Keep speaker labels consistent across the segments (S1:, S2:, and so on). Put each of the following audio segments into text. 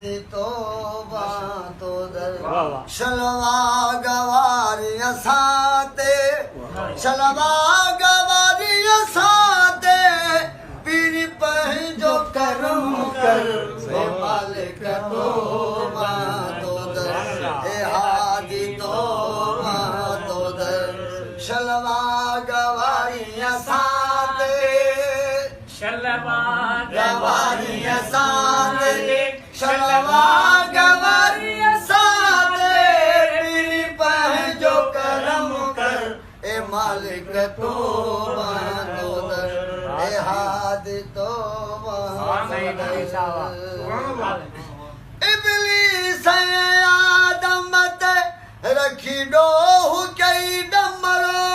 S1: तोबा तो दर शलवा गवारिया साते शलवा गवारिया साते पीरी पह जो करम कर ए मालिक तोबा तो दर ए हादी तोबा तो दर शलवा गवारिया साते
S2: शलवा
S1: गवारिया साते शलवा गवारिया साते पीरी पह जो करम कर ए मालिक तोबा तो दर ए हादी तोबा इब्लीस आदम ते रखी डोह कई डमरो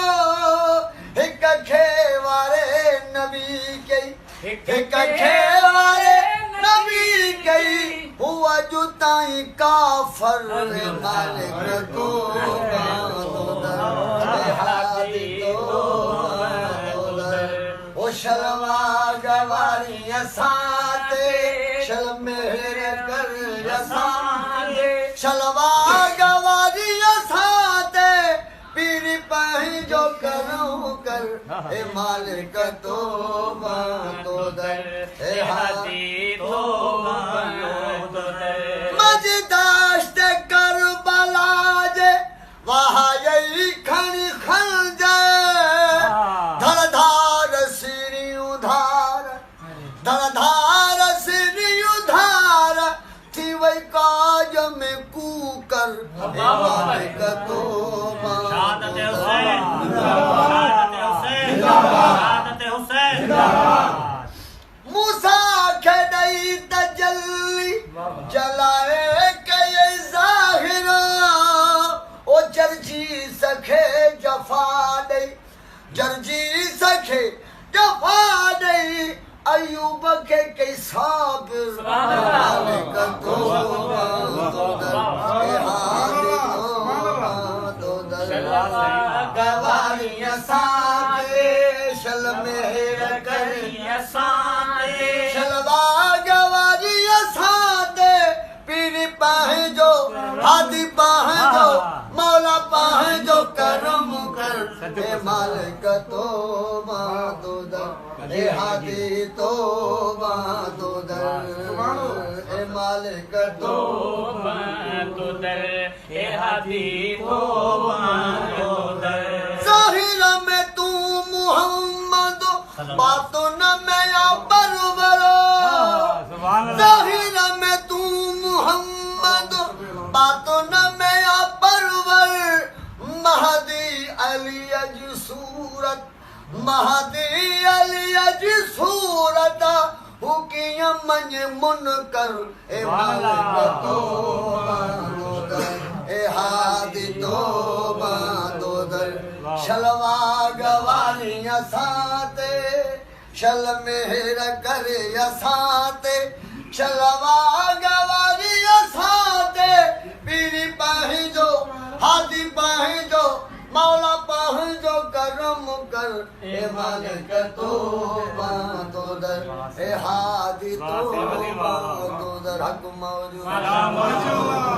S1: हिक खेवारे नबी कई हिक खेवारे नबी कई हुआ जुताई काफर मालिक तोबा तो दर हादी तोबा तो दर ओ शलवा गवारिया साते शल मेरे कर यसाते शलवा गवारिया साते पीरी पही जो करूं कर ए मालिक तोबा तो दर ए हादी
S2: तोबा तो दर
S1: मजदाश्त करबला जे वहाँ यही खनी खंजर धर धार सिरी उधार धर धार सिरी उधार थी वही काज में कूकर ए मालिक तोबा
S2: शहादत हुसैन शहादत हुसैन शहादत हुसैन
S1: मूसा खेदई तजल्ली जलाए के ये जाहिरा ओ जर्जी सखे जफा दई जर्जी सखे जफा दई अयूब के कई साबिर मालिक तोबा तो दर ए हादी तोबा तो दर गवारिया साते शल मेहर करिया
S2: साते
S1: शलवा गवारिया साते पीरी पाहे जो हादी पाहे जो मौला पाहे जो करम कर ए मालिक तोबा तो दर ए हादी तोबा तो दर ए मालिक
S2: तोबा तो दर ए हादी तोबा तो दर
S1: ज़ाहिर में तू मुहम्मद बातों न मैं या परवरो ज़ाहिर में तू मुहम्मद बातों न मैं या परवर महदी अली जी सूरत महदी अली जी सूरत हुकिया मन मुनकर ए मालिक तोबा तो दर ए हादी तोबा तो दर शलवा गवारिया साते शल मेहर करे साते शलवा गवारिया साते पीरी पाही जो हादी पाही जो मौला पाही जो करम कर ए मालिक तोबा तो दर ए हादी तोबा तो दर हक मौजूद